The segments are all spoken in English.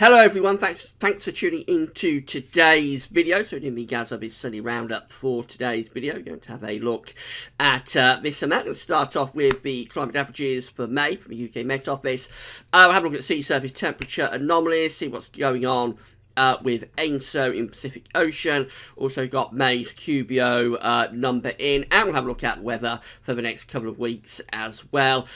Hello everyone, thanks for tuning into today's video. So in the GWV Sunday Round-Up for today's video, we're going to have a look at this and that. I'm going to start off with the climate averages for May from the UK Met Office. We'll have a look at sea surface temperature anomalies, see what's going on with ENSO in Pacific Ocean. Also got May's QBO number in, and we'll have a look at weather for the next couple of weeks as well.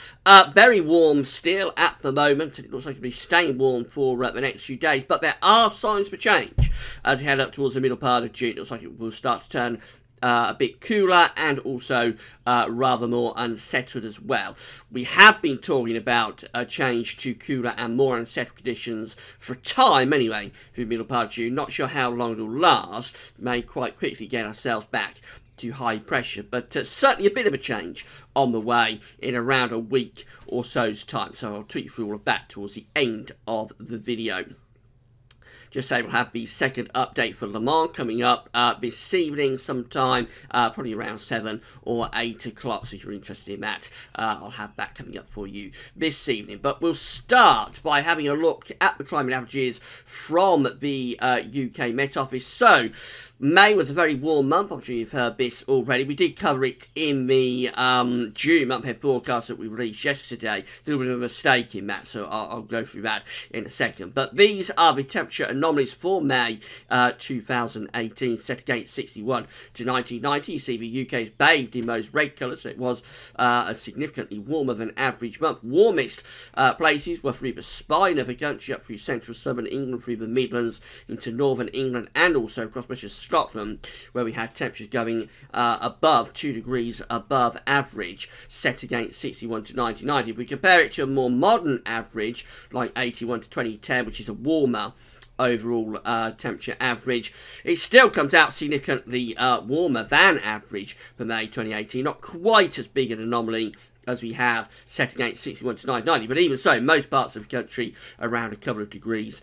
Very warm still at the moment, and it looks like it'll be staying warm for the next few days, but there are signs for change as we head up towards the middle part of June. It looks like it will start to turn a bit cooler and also rather more unsettled as well. We have been talking about a change to cooler and more unsettled conditions for a time anyway through the middle part of June. Not sure how long it will last. May quite quickly get ourselves back to high pressure, but certainly a bit of a change on the way in around a week or so's time. So I'll tweet you through all of that towards the end of the video. Just say we'll have the second update for Le Mans coming up this evening sometime, probably around 7 or 8 o'clock. So if you're interested in that, I'll have that coming up for you this evening. But we'll start by having a look at the climate averages from the UK Met Office. So May was a very warm month. I'm sure you've heard this already. We did cover it in the June month-ahead forecast that we released yesterday. Did a bit of a mistake in that, so I'll go through that in a second. But these are the temperature anomalies for May 2018, set against 61 to 1990. You see the UK is bathed in those red colours, so it was a significantly warmer than average month. Warmest places were through the spine of the country, up through central southern England, through the Midlands, into northern England, and also across much of Scotland, where we had temperatures going above 2 degrees above average, set against 61 to 1990. If we compare it to a more modern average, like 81 to 2010, which is a warmer overall temperature average, it still comes out significantly warmer than average for May 2018. Not quite as big an anomaly as we have set against 61 to 990, but even so, most parts of the country around a couple of degrees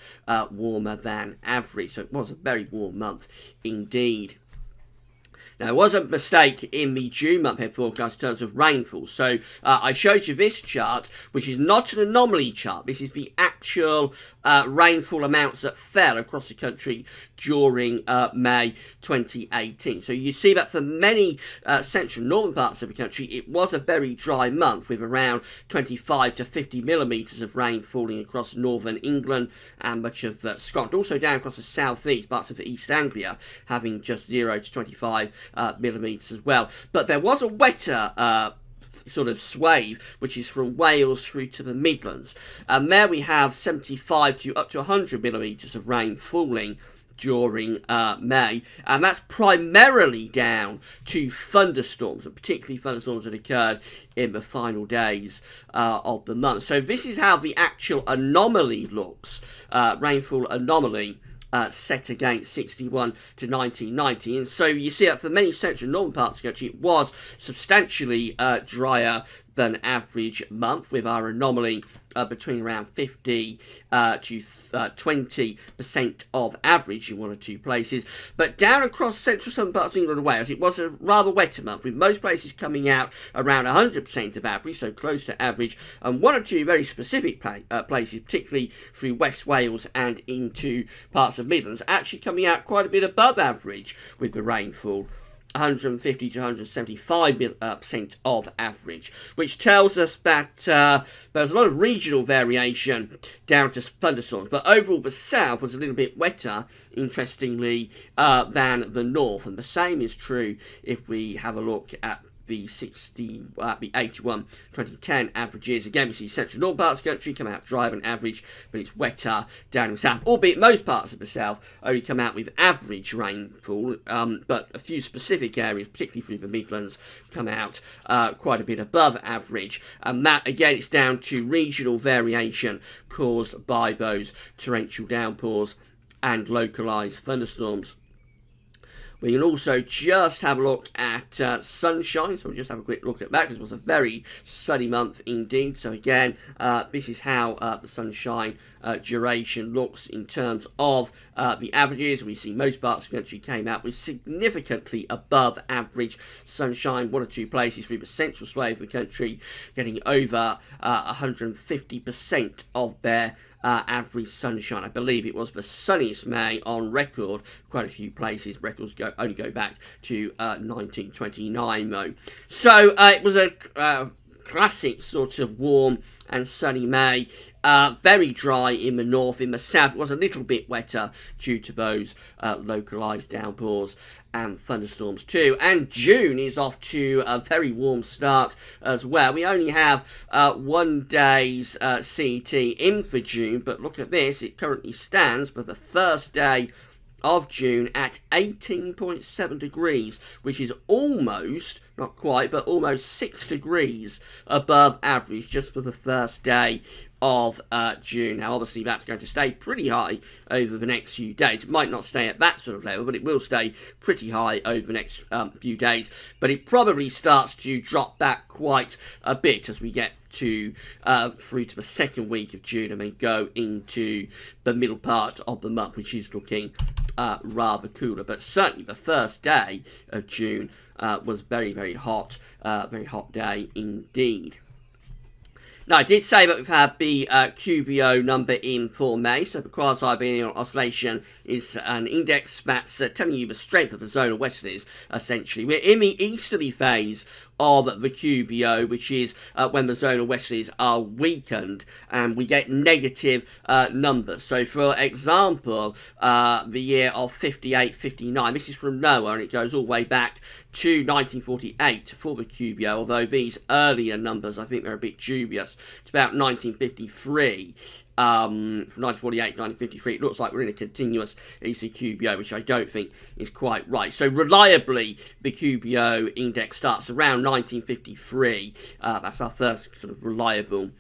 warmer than average. So it was a very warm month indeed. Now, there was a mistake in the June month-ahead forecast in terms of rainfall. So, I showed you this chart, which is not an anomaly chart. This is the actual rainfall amounts that fell across the country during May 2018. So, you see that for many central northern parts of the country, it was a very dry month with around 25 to 50 millimetres of rain falling across northern England and much of Scotland. Also down across the southeast, parts of East Anglia, having just 0 to 25 millimetres as well. But there was a wetter sort of swathe, which is from Wales through to the Midlands, and there we have 75 to up to 100 millimetres of rain falling during May, and that's primarily down to thunderstorms, and particularly thunderstorms that occurred in the final days of the month. So this is how the actual anomaly looks, rainfall anomaly, set against 61 to 1990. And so you see that for many central and northern parts of the country, it was substantially drier than average month, with our anomaly between around 50 to 20% of average in one or two places. But down across central southern parts of England and Wales, it was a rather wetter month, with most places coming out around 100% of average, so close to average, and one or two very specific places, particularly through West Wales and into parts of Midlands, actually coming out quite a bit above average with the rainfall. 150 to 175% of average, which tells us that there's a lot of regional variation down to thunderstorms, but overall the south was a little bit wetter, interestingly, than the north, and the same is true if we have a look at the 81 2010 averages. Again, we see central northern parts of the country come out drier than average, but it's wetter down in the south, albeit most parts of the south only come out with average rainfall, but a few specific areas, particularly through the Midlands, come out quite a bit above average, and that again is down to regional variation caused by those torrential downpours and localised thunderstorms. We can also just have a look at sunshine, so we'll just have a quick look at that, because it was a very sunny month indeed. So again, this is how the sunshine duration looks in terms of the averages. We see most parts of the country came out with significantly above average sunshine. One or two places through the central swathe of the country getting over 150% of their average sunshine. I believe it was the sunniest May on record. Quite a few places records only go back to 1929 though. So it was a classic sort of warm and sunny May. Very dry in the north. In the south it was a little bit wetter due to those localised downpours and thunderstorms too. And June is off to a very warm start as well. We only have 1 day's CET in for June, but look at this, it currently stands for the first day of June at 18.7 degrees, which is almost, not quite, but almost 6 degrees above average just for the first day of June. Now, obviously, that's going to stay pretty high over the next few days. It might not stay at that sort of level, but it will stay pretty high over the next few days. But it probably starts to drop back quite a bit as we get to through to the second week of June and then go into the middle part of the month, which is looking rather cooler. But certainly the first day of June was very, very hot day indeed. Now, I did say that we've had the QBO number in for May, so the quasi-biennial oscillation is an index that's telling you the strength of the zonal westerlies, essentially. We're in the easterly phase of the QBO, which is when the zonal westerlies are weakened, and we get negative numbers. So, for example, the year of 58-59, this is from Noaa, and it goes all the way back to 1948 for the QBO, although these earlier numbers, I think, they're a bit dubious. It's about 1953. From 1948 to 1953, it looks like we're in a continuous ECQBO, which I don't think is quite right. So reliably, the QBO index starts around 1953. That's our first sort of reliable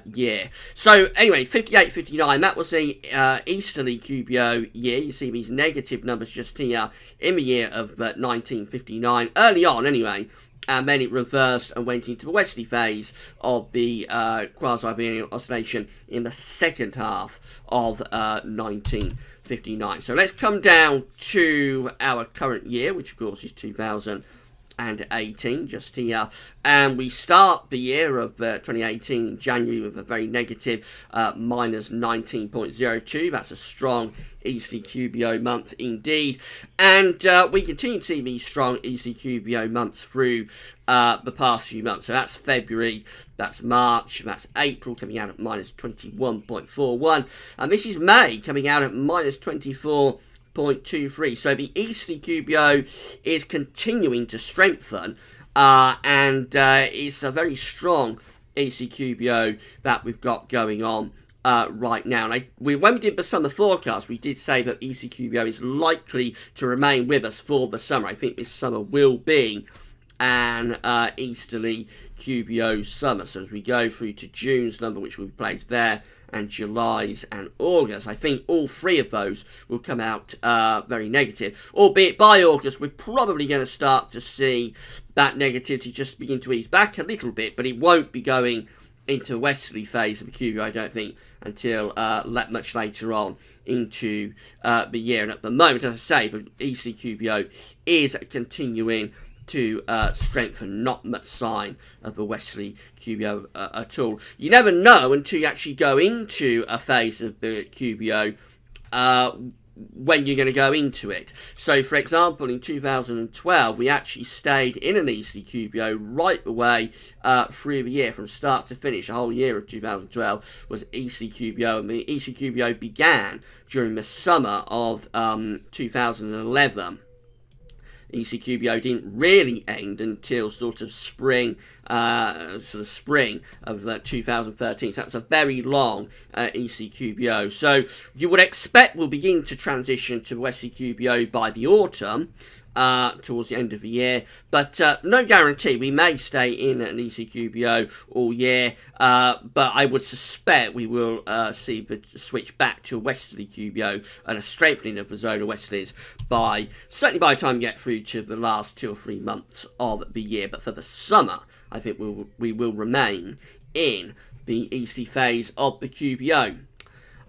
year. So anyway, 58-59, that was a easterly QBO year. You see these negative numbers just here in the year of 1959, early on anyway. And then it reversed and went into the westerly phase of the quasi-biennial oscillation in the second half of 1959. So let's come down to our current year, which of course is 2018, just here. And we start the year of 2018 in January with a very negative minus 19.02. That's a strong ECQBO month indeed, and we continue to see these strong ECQBO months through the past few months. So that's February, that's March, that's April coming out at minus 21.41, and this is May coming out at minus 24.23. So the ECQBO is continuing to strengthen, and it's a very strong ECQBO that we've got going on right now. And when we did the summer forecast, we did say that ECQBO is likely to remain with us for the summer. I think this summer will be an easterly QBO summer. So as we go through to June's number, which will be placed there, and July's and August, I think all three of those will come out very negative. Albeit by August, we're probably going to start to see that negativity just begin to ease back a little bit, but it won't be going into a westerly phase of the QBO, I don't think, until much later on into the year. And at the moment, as I say, the ECQBO is continuing to strengthen. Not much sign of a westerly QBO at all. You never know until you actually go into a phase of the QBO when you're going to go into it. So, for example, in 2012, we actually stayed in an ECQBO right the way through the year, from start to finish. The whole year of 2012 was ECQBO, and the ECQBO began during the summer of 2011. ECQBO didn't really end until sort of spring of 2013. So that's a very long ECQBO. So you would expect we'll begin to transition to Westerly QBO by the autumn, towards the end of the year, but no guarantee. We may stay in an ECQBO all year, but I would suspect we will see the switch back to a westerly QBO and a strengthening of the zonal westerlies certainly by the time we get through to the last 2 or 3 months of the year. But for the summer, I think we will remain in the EC phase of the QBO.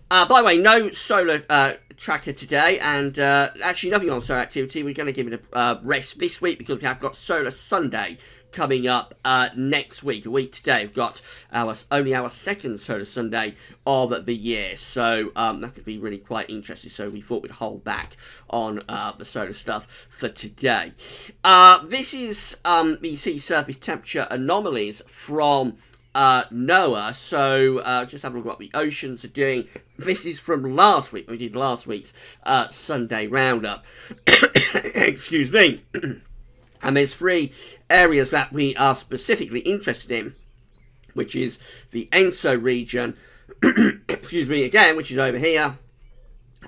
By the way, no solar tracker today, and actually nothing on solar activity. We're going to give it a rest this week because we have got Solar Sunday coming up next week. A week today, we've got only our second Solar Sunday of the year, so that could be really quite interesting. So we thought we'd hold back on the solar stuff for today. This is the sea surface temperature anomalies from Noaa. So just have a look at what the oceans are doing. This is from last week. We did last week's Sunday Roundup. Excuse me. And there's 3 areas that we are specifically interested in, which is the ENSO region, excuse me again, which is over here,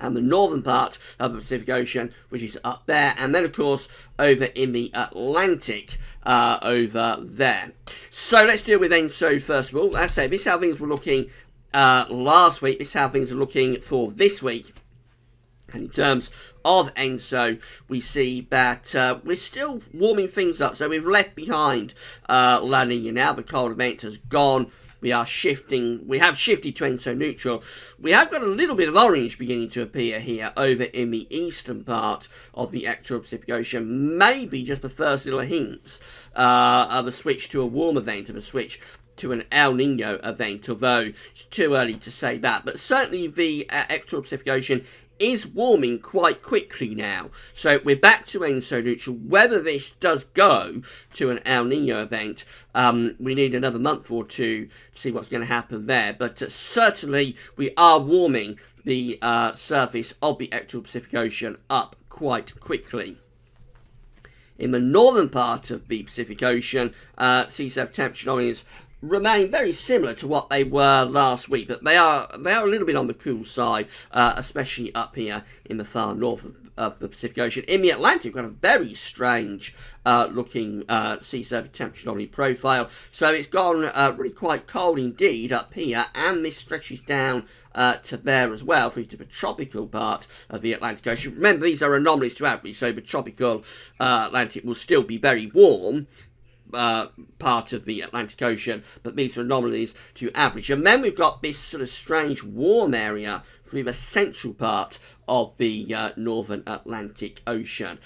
and the northern part of the Pacific Ocean, which is up there, and then of course over in the Atlantic over there. So let's deal with ENSO first of all. As I say, this is how things were looking last week. This is how things are looking for this week. And in terms of ENSO, we see that we're still warming things up. So we've left behind La Nina now. The cold event has gone. We are shifting. We have shifted to ENSO neutral. We have got a little bit of orange beginning to appear here over in the eastern part of the equatorial Pacific Ocean. Maybe just the first little hints of a switch to a warm event, of a switch to an El Nino event, although it's too early to say that. But certainly the equatorial Pacific Ocean is warming quite quickly now. So we're back to ENSO neutral. Whether this does go to an El Nino event, we need another month or two to see what's going to happen there. But certainly we are warming the surface of the equatorial Pacific Ocean up quite quickly. In the northern part of the Pacific Ocean, sea surface temperature anomalies remain very similar to what they were last week, but they are a little bit on the cool side, especially up here in the far north of the Pacific Ocean. In the Atlantic, we've got a very strange looking sea surface temperature anomaly profile. So it's gone really quite cold indeed up here, and this stretches down to there as well through to the tropical part of the Atlantic Ocean. Remember, these are anomalies to average, so the tropical Atlantic will still be very warm, part of the Atlantic Ocean, but these are anomalies to average. And then we've got this sort of strange warm area through the central part of the northern Atlantic Ocean.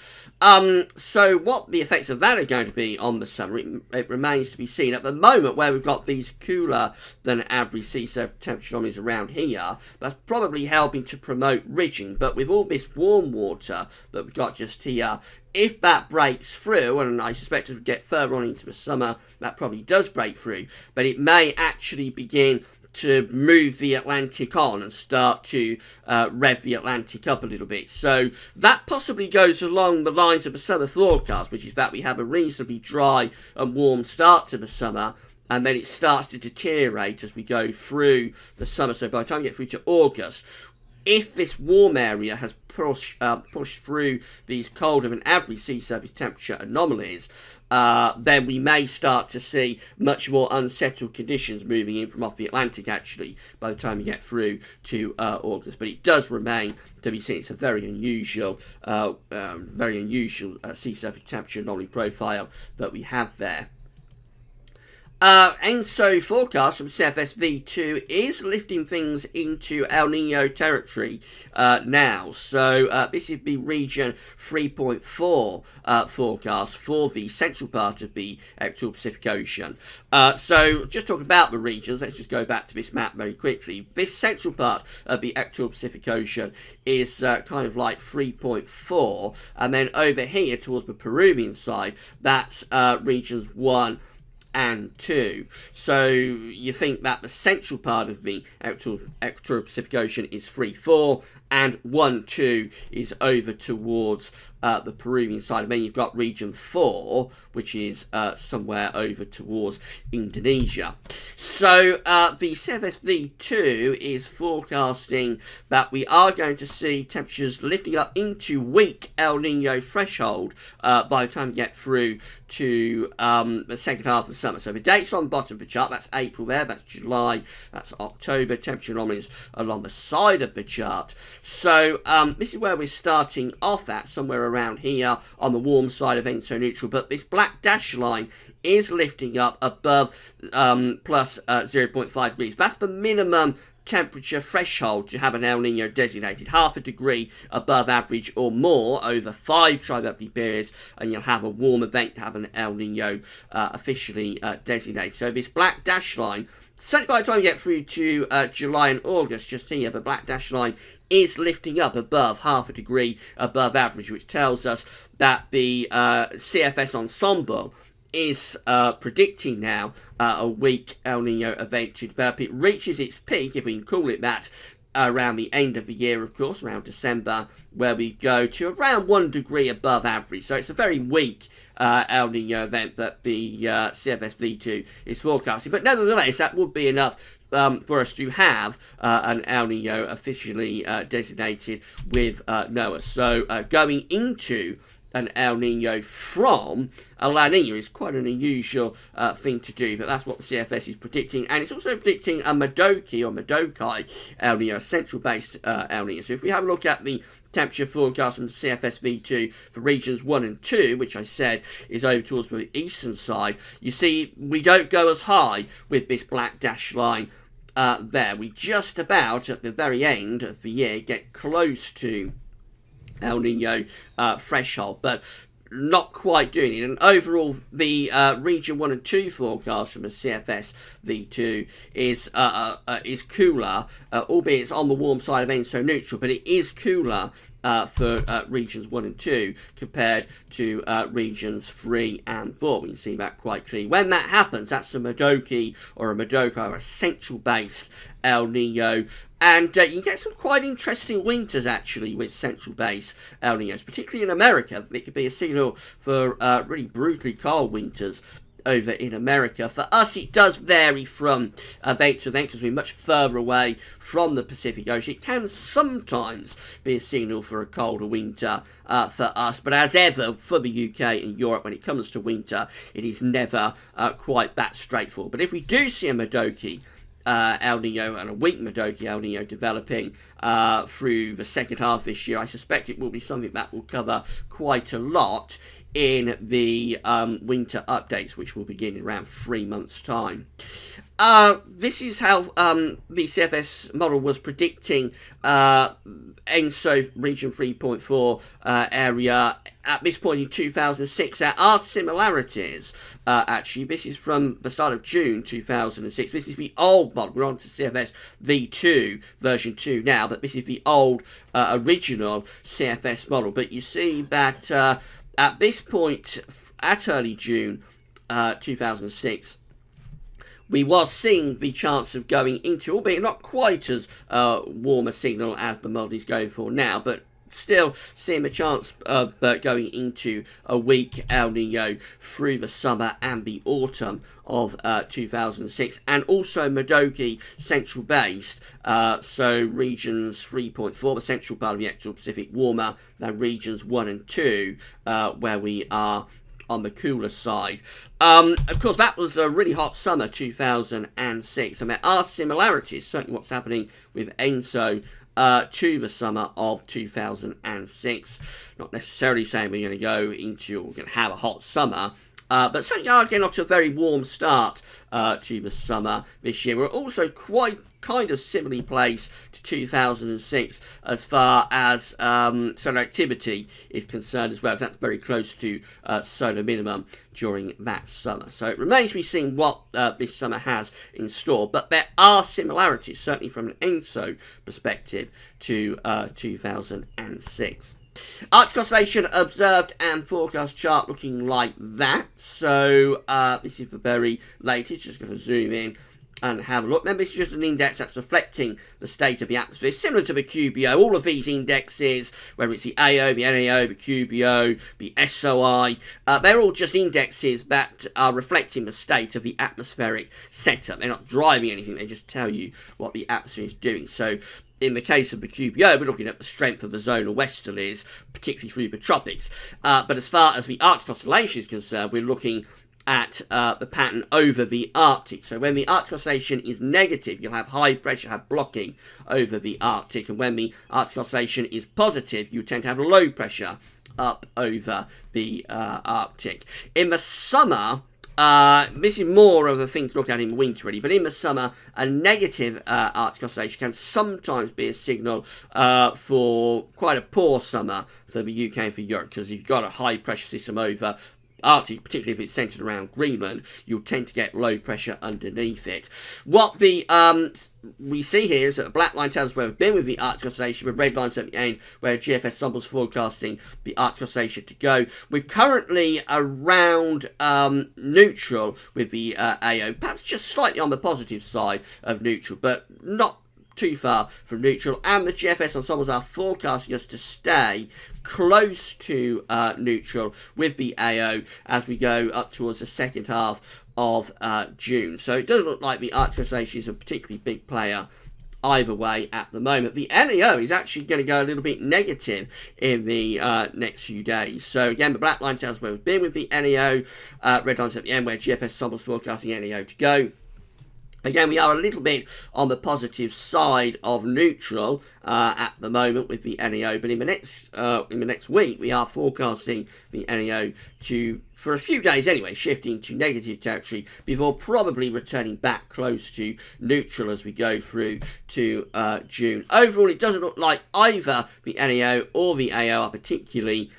So what the effects of that are going to be on the summer, it remains to be seen. At the moment, where we've got these cooler than average sea surface temperature anomalies around here, that's probably helping to promote ridging. But with all this warm water that we've got just here, if that breaks through, and I suspect as we get further on into the summer, that probably does break through, but it may actually begin to move the Atlantic on and start to rev the Atlantic up a little bit. So that possibly goes along the lines of the summer forecast, which is that we have a reasonably dry and warm start to the summer, and then it starts to deteriorate as we go through the summer. So by the time we get through to August, if this warm area has pushed through these colder than average sea surface temperature anomalies, then we may start to see much more unsettled conditions moving in from off the Atlantic, actually, by the time we get through to August. But it does remain to be seen. It's a very unusual sea surface temperature anomaly profile that we have there. ENSO forecast from CFSV2 is lifting things into El Nino territory now. So this is the region 3.4 forecast for the central part of the equatorial Pacific Ocean. So just talk about the regions. Let's just go back to this map very quickly. This central part of the equatorial Pacific Ocean is kind of like 3.4, and then over here towards the Peruvian side, that's regions 1 and 2. So you think that the central part of the equatorial Pacific Ocean is 3.4, and 1.2 is over towards the Peruvian side. And then you've got region 4, which is somewhere over towards Indonesia. So the CFSV2 is forecasting that we are going to see temperatures lifting up into weak El Nino threshold by the time we get through to the second half of the summer. So the dates are on the bottom of the chart. That's April there, that's July, that's October. Temperature anomalies along the side of the chart. So this is where we're starting off at, somewhere around here on the warm side of ENSO neutral. But this black dash line is lifting up above plus 0.5 degrees. That's the minimum temperature threshold to have an El Nino designated, 0.5 degree above average or more over 5 tri-monthly periods, and you'll have a warm event to have an El Nino officially designated. So this black dash line, certainly by the time you get through to July and August, just here, the black dash line is lifting up above 0.5 degree above average, which tells us that the CFS ensemble is predicting now a weak El Nino event to develop. It reaches its peak, if we can call it that, around the end of the year, of course, around December, where we go to around 1 degree above average. So it's a very weak El Nino event that the CFS V2 is forecasting. But nevertheless, that would be enough for us to have an El Nino officially designated with Noaa. So going into an El Nino from a La Nina is quite an unusual thing to do, but that's what the CFS is predicting. And it's also predicting a Modoki or Modokai El Nino, a central-based El Nino. So if we have a look at the temperature forecast from CFS V2 for regions 1 and 2, which I said is over towards the eastern side, you see we don't go as high with this black dash line there. We just about, at the very end of the year, get close to El Nino threshold, but not quite doing it. And overall, the region 1 and 2 forecast from the CFS V2 is cooler, albeit it's on the warm side of ENSO neutral, but it is cooler for regions 1 and 2 compared to regions 3 and 4. We can see that quite clearly. When that happens, that's a Modoki or a Modoka or a central-based El Nino. And you can get some quite interesting winters, actually, with central-based El Ninos, particularly in America. It could be a signal for really brutally cold winters over in America. For us, it does vary from event to event, because we're much further away from the Pacific Ocean. It can sometimes be a signal for a colder winter for us, but as ever, for the UK and Europe, when it comes to winter, it is never quite that straightforward. But if we do see a Modoki El Nino and a weak Modoki El Nino developing through the second half of this year, I suspect it will be something that will cover quite a lot in the winter updates, which will begin in around 3 months' time. This is how the CFS model was predicting ENSO region 3.4 area at this point in 2006. There are similarities, actually. This is from the start of June 2006. This is the old model. We're on to CFS V2 version 2 now, but this is the old original CFS model. But you see that at this point, at early June 2006, we was seeing the chance of going into, albeit not quite as warm a signal as the model is going for now, but still seeing a chance of going into a weak El Nino through the summer and the autumn of 2006, and also Modoki central based, so regions 3.4, the central part of the actual Pacific, warmer than regions 1 and 2, where we are on the cooler side. Of course, that was a really hot summer 2006, and there are similarities, certainly what's happening with ENSO to the summer of 2006. Not necessarily saying we're going to go into, or we're going to have a hot summer, but certainly are getting off to a very warm start to the summer this year. We're also quite kind of similarly placed to 2006 as far as solar activity is concerned as well. So that's very close to solar minimum during that summer. So it remains to be seen what this summer has in store. But there are similarities, certainly from an ENSO perspective, to 2006. Arctic oscillation observed and forecast chart looking like that. So this is the very latest. Just going to zoom in and have a look. Remember, this is just an index that's reflecting the state of the atmosphere, similar to the QBO. All of these indexes, whether it's the AO, the NAO, the QBO, the SOI, they're all just indexes that are reflecting the state of the atmospheric setup. They're not driving anything, they just tell you what the atmosphere is doing. So in the case of the QBO, we're looking at the strength of the zonal westerlies, particularly through the tropics. But as far as the Arctic oscillation is concerned, we're looking at the pattern over the Arctic. So when the Arctic oscillation is negative, you'll have high pressure, have blocking over the Arctic. And when the Arctic oscillation is positive, you tend to have low pressure up over the Arctic. In the summer this is more of a thing to look at in winter, really. But in the summer, a negative Arctic oscillation can sometimes be a signal for quite a poor summer for the UK and for Europe, because if you've got a high pressure system over Arctic, particularly if it's centred around Greenland, you'll tend to get low pressure underneath it. What the we see here is that the black line tells us where we've been with the Arctic oscillation, with red lines at the end where GFS Ensemble forecasting the Arctic oscillation to go. We're currently around neutral with the AO, perhaps just slightly on the positive side of neutral, but not too far from neutral, and the GFS ensembles are forecasting us to stay close to neutral with the AO as we go up towards the second half of June. So it doesn't look like the Arctic oscillation is a particularly big player either way at the moment. The NEO is actually going to go a little bit negative in the next few days. So again, the black line tells us where we've been with the NEO, red lines at the end where GFS ensembles forecasting NEO to go. Again, we are a little bit on the positive side of neutral at the moment with the NEO, but in the next week we are forecasting the NEO to, for a few days anyway, shifting to negative territory before probably returning back close to neutral as we go through to June. Overall, it doesn't look like either the NEO or the AO are particularly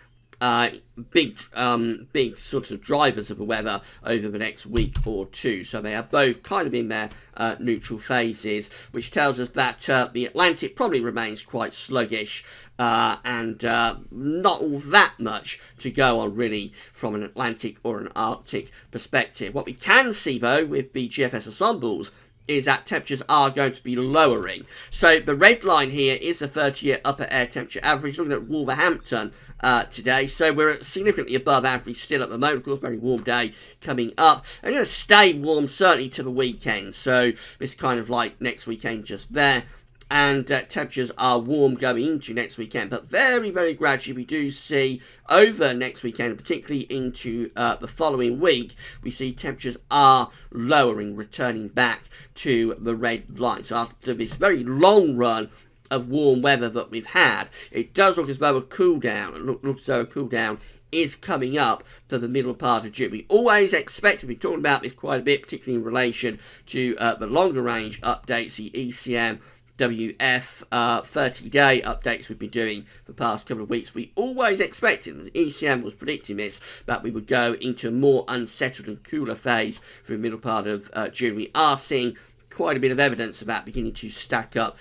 big sort of drivers of the weather over the next week or two. So they are both kind of in their neutral phases, which tells us that the Atlantic probably remains quite sluggish and not all that much to go on really from an Atlantic or an Arctic perspective. What we can see though with the GFS ensembles is that temperatures are going to be lowering. So the red line here is the 30-year upper air temperature average, looking at Wolverhampton today. So we're significantly above average still at the moment. Of course, very warm day coming up. And going to stay warm certainly to the weekend. So it's kind of like next weekend just there. And temperatures are warm going into next weekend, but very, very gradually we do see over next weekend, particularly into the following week, we see temperatures are lowering, returning back to the red line. So after this very long run of warm weather that we've had, it does look as though a cool down, looks as though a cool down is coming up to the middle part of June. We always expect, we've been talking about this quite a bit, particularly in relation to the longer range updates, the ECM WF 30-day updates we've been doing for the past couple of weeks. We always expected, as ECM was predicting this, that we would go into a more unsettled and cooler phase for the middle part of June. We are seeing quite a bit of evidence of that beginning to stack up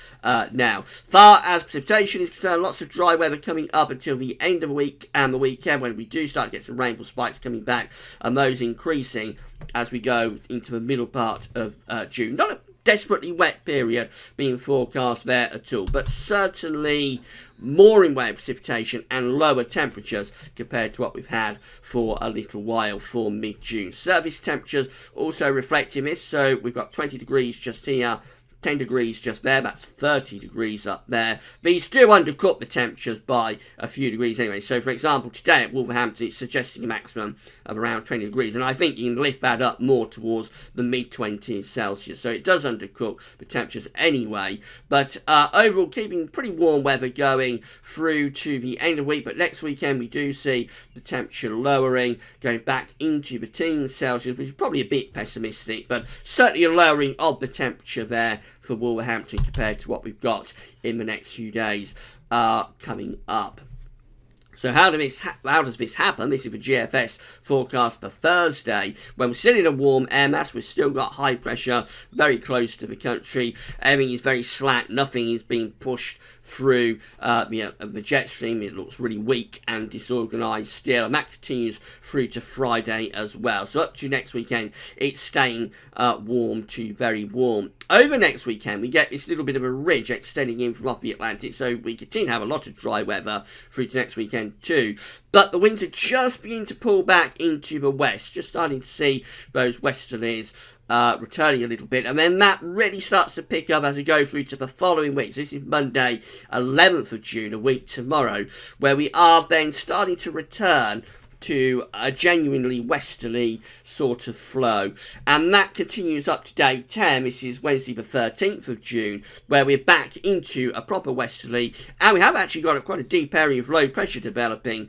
now. Far as precipitation is concerned, lots of dry weather coming up until the end of the week and the weekend, when we do start to get some rainfall spikes coming back, and those increasing as we go into the middle part of June. Not a desperately wet period being forecast there at all, but certainly more in way of precipitation and lower temperatures compared to what we've had for a little while for mid-June. Surface temperatures also reflecting this, so we've got 20 degrees just here, 10 degrees just there, that's 30 degrees up there. These do undercut the temperatures by a few degrees anyway. So for example, today at Wolverhampton it's suggesting a maximum of around 20 degrees, and I think you can lift that up more towards the mid-20s Celsius. So it does undercook the temperatures anyway, but overall keeping pretty warm weather going through to the end of the week. But next weekend we do see the temperature lowering, going back into the teens Celsius, which is probably a bit pessimistic, but certainly a lowering of the temperature there for Wolverhampton compared to what we've got in the next few days coming up. So how does this happen? This is the GFS forecast for Thursday. When we're still in a warm air mass, we've still got high pressure very close to the country. Everything is very slack. Nothing is being pushed through the jet stream. It looks really weak and disorganised still, and that continues through to Friday as well. So up to next weekend, it's staying warm to very warm. Over next weekend, we get this little bit of a ridge extending in from off the Atlantic, so we continue to have a lot of dry weather through to next weekend too. But the winds are just beginning to pull back into the west, just starting to see those westerlies returning a little bit, and then that really starts to pick up as we go through to the following week. So this is Monday 11th of June, a week tomorrow, where we are then starting to return to a genuinely westerly sort of flow, and that continues up to day 10. This is Wednesday the 13th of June, where we're back into a proper westerly, and we have actually got quite a deep area of low pressure developing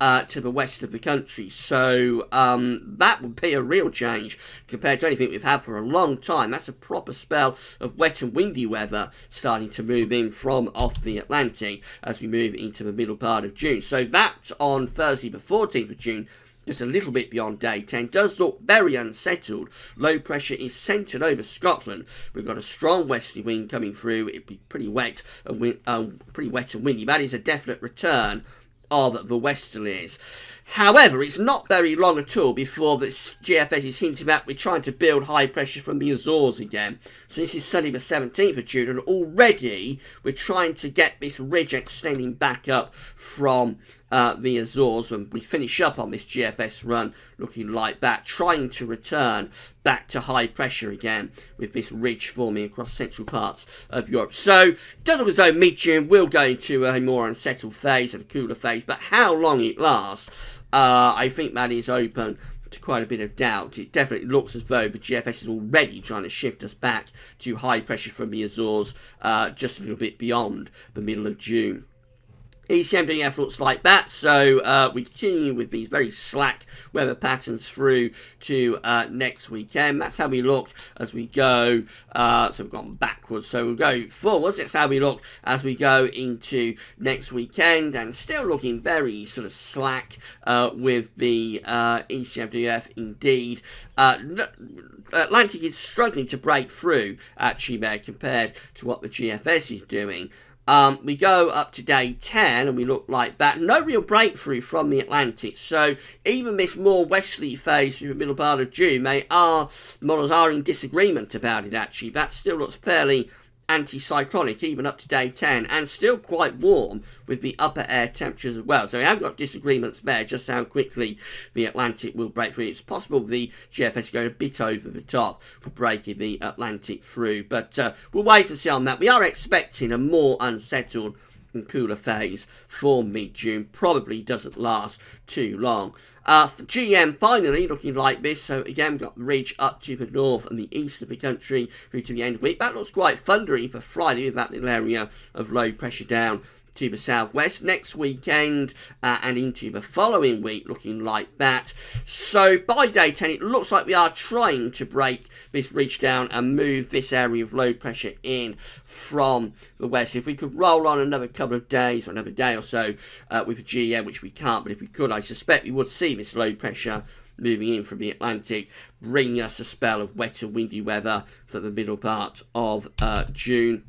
to the west of the country. So that would be a real change compared to anything we've had for a long time. That's a proper spell of wet and windy weather starting to move in from off the Atlantic as we move into the middle part of June. So that's on Thursday the 14th of June. Just a little bit beyond day 10, does look very unsettled. Low pressure is centred over Scotland. We've got a strong westerly wind coming through. It'd be pretty wet and windy. That is a definite return of the westerlies. However, it's not very long at all before the GFS is hinting that we're trying to build high pressure from the Azores again. So this is Sunday the 17th of June, and already we're trying to get this ridge extending back up from the Azores, and we finish up on this GFS run looking like that, trying to return back to high pressure again with this ridge forming across central parts of Europe. So it does look as though mid-June will go into a more unsettled phase, and a cooler phase, but how long it lasts, I think that is open to quite a bit of doubt. It definitely looks as though the GFS is already trying to shift us back to high pressure from the Azores just a little bit beyond the middle of June. ECMWF looks like that, so we continue with these very slack weather patterns through to next weekend. That's how we look as we go, so we've gone backwards, so we'll go forwards. That's how we look as we go into next weekend, and still looking very sort of slack with the ECMWF indeed. Atlantic is struggling to break through actually there compared to what the GFS is doing. We go up to day 10 and we look like that. No real breakthrough from the Atlantic. So even this more westerly phase through the middle part of June, models are in disagreement about it actually. That still looks fairly anticyclonic even up to day 10, and still quite warm with the upper air temperatures as well. So we have got disagreements there just how quickly the Atlantic will break through. It's possible the GFS is going a bit over the top for breaking the Atlantic through, but we'll wait and see on that. We are expecting a more unsettled and cooler phase for mid-June. Probably doesn't last too long. For GM finally looking like this, so again we've got the ridge up to the north and the east of the country through to the end of the week. That looks quite thundery for Friday with that little area of low pressure down to the southwest. Next weekend and into the following week looking like that. So by day 10 it looks like we are trying to break this ridge down and move this area of low pressure in from the west. If we could roll on another couple of days or another day or so with GM, which we can't, but if we could, I suspect we would see this low pressure moving in from the Atlantic, bringing us a spell of wet and windy weather for the middle part of June.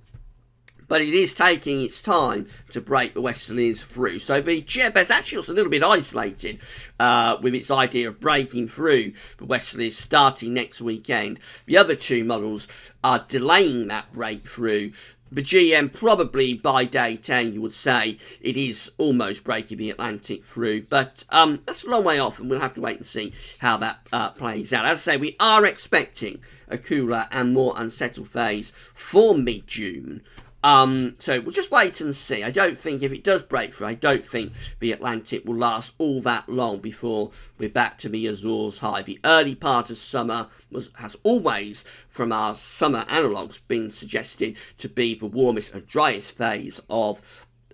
But it is taking its time to break the westerlies through. So the GFS actually looks a little bit isolated with its idea of breaking through the westerlies starting next weekend. The other two models are delaying that breakthrough. The GM probably by day 10 you would say it is almost breaking the Atlantic through, but that's a long way off and we'll have to wait and see how that plays out. As I say, we are expecting a cooler and more unsettled phase for mid-June. So we'll just wait and see. I don't think if it does break through, I don't think the Atlantic will last all that long before we're back to the Azores high. The early part of summer has always, from our summer analogues, been suggested to be the warmest and driest phase of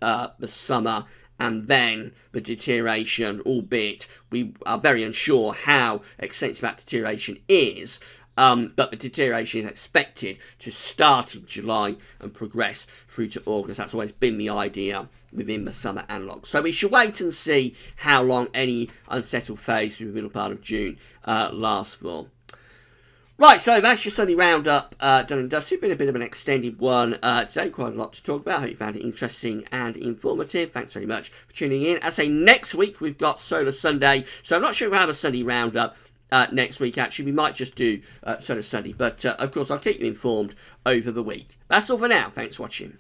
the summer. And then the deterioration, albeit we are very unsure how extensive that deterioration is, but the deterioration is expected to start in July and progress through to August. That's always been the idea within the summer analogue. So we should wait and see how long any unsettled phase through the middle part of June lasts for. Right, so that's your Sunday Roundup done and dusted. It's been a bit of an extended one today, quite a lot to talk about. I hope you found it interesting and informative. Thanks very much for tuning in. As I say, next week we've got Solar Sunday, so I'm not sure if we'll have a Sunday Roundup next week. Actually, we might just do Solar Sunday, but of course I'll keep you informed over the week. That's all for now. Thanks for watching.